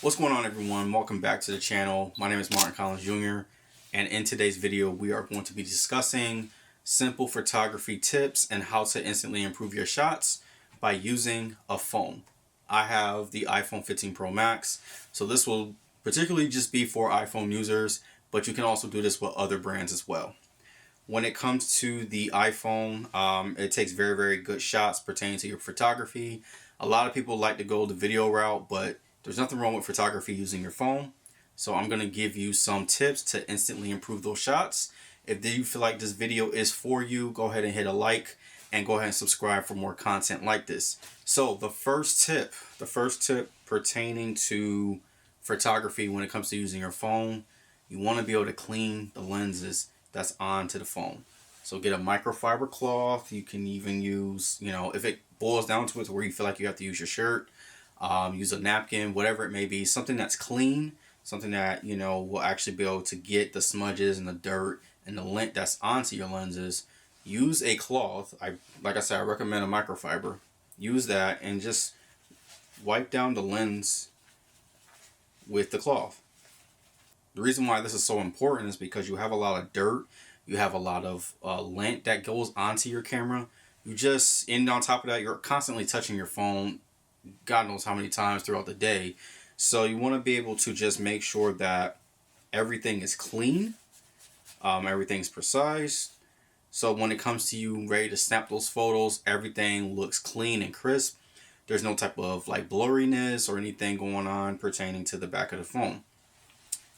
What's going on, everyone? Welcome back to the channel. My name is Martin Collins Jr. and in today's video we are going to be discussing simple photography tips and how to instantly improve your shots by using a phone. I have the iPhone 15 Pro Max, so this will particularly just be for iPhone users, but you can also do this with other brands as well. When it comes to the iPhone, it takes very good shots pertaining to your photography. A lot of people like to go the video route, but there's nothing wrong with photography using your phone. So I'm going to give you some tips to instantly improve those shots. If you feel like this video is for you, go ahead and hit a like and go ahead and subscribe for more content like this. So the first tip pertaining to photography when it comes to using your phone, you want to be able to clean the lenses that's onto the phone. So get a microfiber cloth. You can even use, if it boils down to it to where you feel like you have to use your shirt, use a napkin, whatever it may be, something that's clean, something that, will actually be able to get the smudges and the dirt and the lint that's onto your lenses. Use a cloth. Like I said, I recommend a microfiber. Use that and just wipe down the lens with the cloth. The reason why this is so important is because you have a lot of dirt, you have a lot of lint that goes onto your camera. And on top of that, you're constantly touching your phone, God knows how many times throughout the day. So you want to be able to just make sure that everything is clean, everything's precise. So when it comes to you ready to snap those photos, everything looks clean and crisp. There's no type of blurriness or anything going on pertaining to the back of the phone.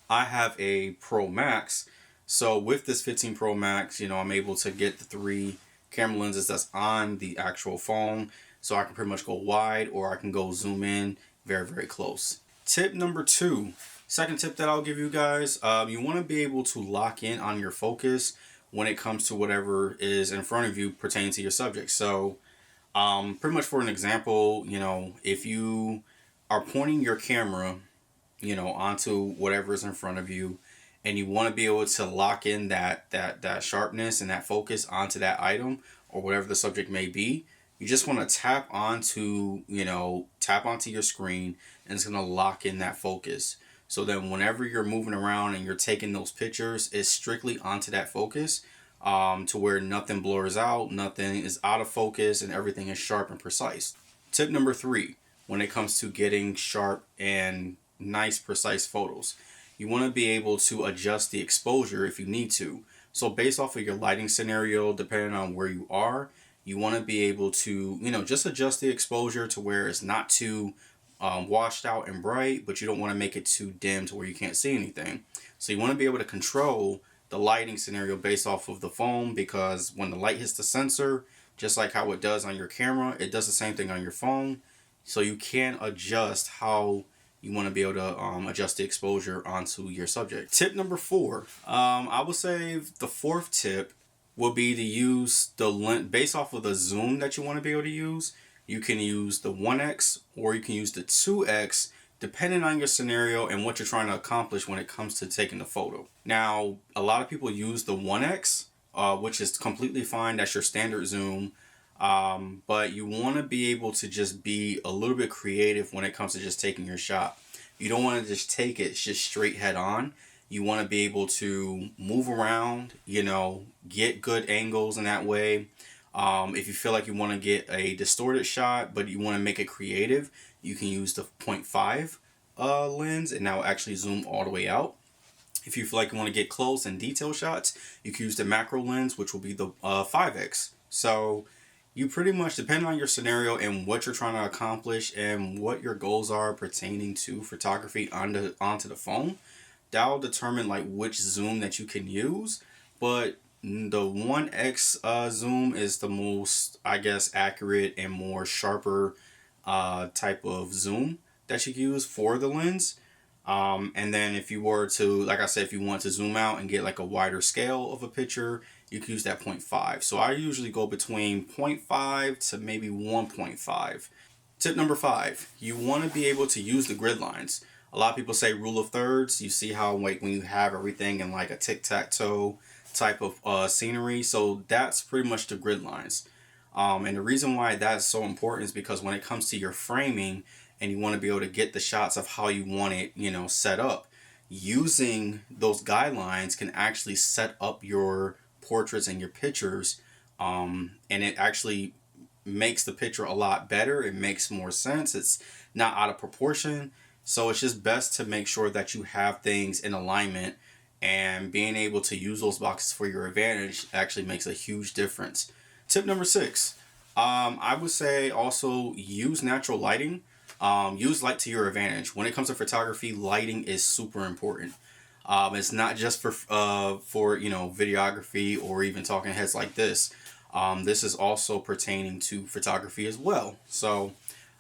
I have a Pro Max, so with this 15 Pro Max, I'm able to get the 3 camera lenses that's on the actual phone, so I can pretty much go wide or I can go zoom in very close. Tip number 2, second tip that I'll give you guys, you want to be able to lock in on your focus when it comes to whatever is in front of you pertaining to your subject. So pretty much for an example, if you are pointing your camera onto whatever is in front of you, and you want to be able to lock in that sharpness and that focus onto that item or whatever the subject may be, you just want to tap onto your screen, and it's going to lock in that focus. So then whenever you're moving around and you're taking those pictures, it's strictly onto that focus, to where nothing blurs out, nothing is out of focus, and everything is sharp and precise. Tip number 3, when it comes to getting sharp and nice precise photos, you want to be able to adjust the exposure if you need to. So based off of your lighting scenario, depending on where you are, you want to be able to just adjust the exposure to where it's not too washed out and bright, but you don't want to make it too dim to where you can't see anything. So you want to be able to control the lighting scenario based off of the phone, because when the light hits the sensor, just like how it does on your camera, it does the same thing on your phone. So you can adjust how you want to be able to adjust the exposure onto your subject. Tip number 4, I would say the 4th tip will be to use the lens based off of the zoom that you want to be able to use. You can use the 1x or you can use the 2x, depending on your scenario and what you're trying to accomplish when it comes to taking the photo. Now, a lot of people use the 1x, which is completely fine. That's your standard zoom. But you want to be able to just be a little bit creative when it comes to just taking your shot. You don't want to just take it just straight head on. You want to be able to move around, get good angles in that way. If you feel like you want to get a distorted shot, but you want to make it creative, you can use the 0.5 lens, and that will actually zoom all the way out. If you feel like you want to get close and detail shots, you can use the macro lens, which will be the 5x. So you pretty much, depending on your scenario and what you're trying to accomplish and what your goals are pertaining to photography onto the phone, that'll determine which zoom that you can use. But the 1x zoom is the most, accurate and more sharper type of zoom that you can use for the lens. And then if you were to, like I said, if you want to zoom out and get a wider scale of a picture, you can use that 0.5. So I usually go between 0.5 to maybe 1.5. Tip number 5, you want to be able to use the grid lines. A lot of people say rule of thirds. You see how when you have everything in a tic-tac-toe type of scenery. So that's pretty much the grid lines. And the reason why that's so important is because when it comes to your framing and you want to be able to get the shots of how you want it, set up. Using those guidelines can actually set up your portraits and your pictures, and it actually makes the picture a lot better. It makes more sense. It's not out of proportion. So it's just best to make sure that you have things in alignment, and being able to use those boxes for your advantage actually makes a huge difference. Tip number 6, I would say also use natural lighting. Use light to your advantage. When it comes to photography, lighting is super important. It's not just for videography or even talking heads like this. This is also pertaining to photography as well. So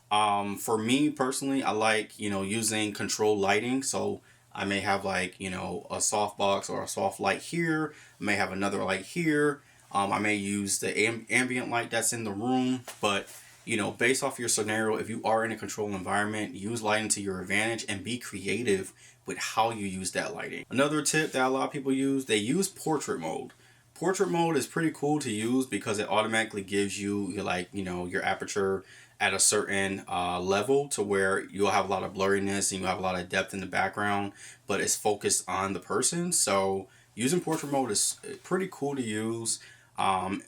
for me personally, I like using controlled lighting. So I may have like a soft box or a soft light here. I may have another light here. I may use the ambient light that's in the room, but based off your scenario, if you are in a controlled environment, use lighting to your advantage and be creative with how you use that lighting. Another tip that a lot of people use, they use portrait mode. Portrait mode is pretty cool to use because it automatically gives you your aperture at a certain level, to where you'll have a lot of blurriness and you have a lot of depth in the background, but it's focused on the person. So using portrait mode is pretty cool to use.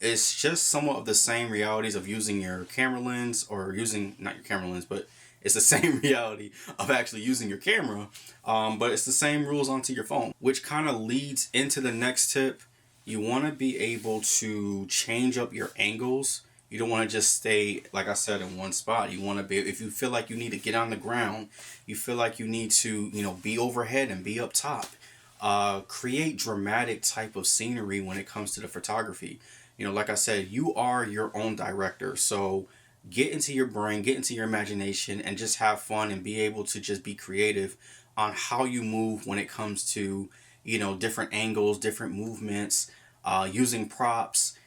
It's just somewhat of the same realities of using your camera lens, or using, not your camera lens, but it's the same reality of actually using your camera. But it's the same rules onto your phone, which kind of leads into the next tip. You want to be able to change up your angles. You don't want to just stay, like I said, in one spot. You want to be, if you feel like you need to get on the ground, you feel like you need to, be overhead and be up top. Create dramatic type of scenery when it comes to the photography. Like I said, you are your own director. So get into your brain, get into your imagination, and just have fun and be able to just be creative on how you move when it comes to, different angles, different movements, using props,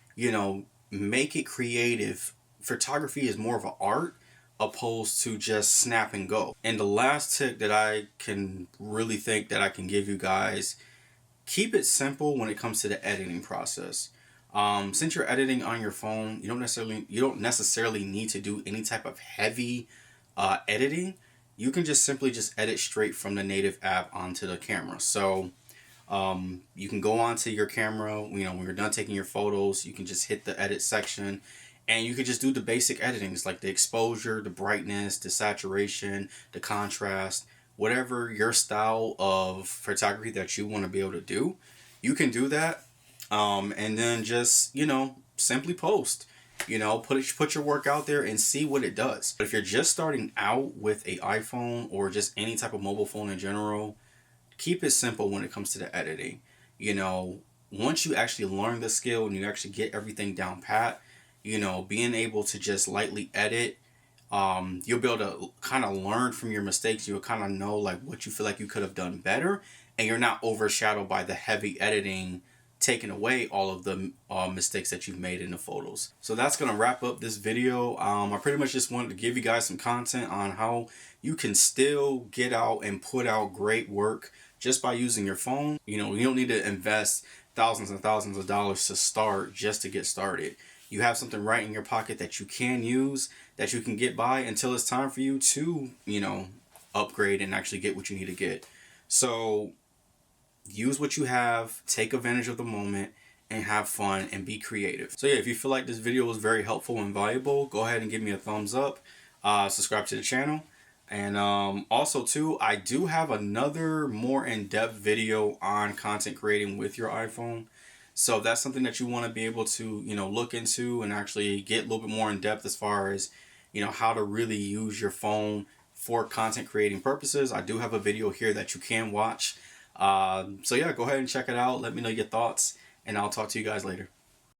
make it creative. Photography is more of an art opposed to just snap and go. And the last tip that I can really think that I can give you guys, keep it simple when it comes to the editing process. Since you're editing on your phone, you don't necessarily need to do any type of heavy editing. You can just simply edit straight from the native app onto the camera. So you can go onto your camera, when you're done taking your photos, you can just hit the edit section, and you can just do the basic editings like the exposure, the brightness, the saturation, the contrast, whatever your style of photography that you want to be able to do, you can do that. And then just, simply post, put your work out there and see what it does. But if you're just starting out with a iPhone or just any type of mobile phone in general, keep it simple when it comes to the editing. Once you actually learn the skill and you actually get everything down pat, being able to just lightly edit, you'll be able to kind of learn from your mistakes. You'll kind of know like what you feel like you could have done better, and you're not overshadowed by the heavy editing taking away all of the mistakes that you've made in the photos. So that's going to wrap up this video. I pretty much just wanted to give you guys some content on how you can still get out and put out great work just by using your phone. You don't need to invest thousands and thousands of dollars to start just to get started. You have something right in your pocket that you can use, that you can get by until it's time for you to, upgrade and actually get what you need to get. So use what you have, take advantage of the moment, and have fun and be creative. So yeah, if you feel like this video was very helpful and valuable, go ahead and give me a thumbs up, subscribe to the channel. And also too, I do have another more in-depth video on content creating with your iPhone. So if that's something that you want to be able to, look into and actually get a little bit more in depth as far as, how to really use your phone for content creating purposes, I do have a video here that you can watch. So yeah, go ahead and check it out. Let me know your thoughts, and I'll talk to you guys later.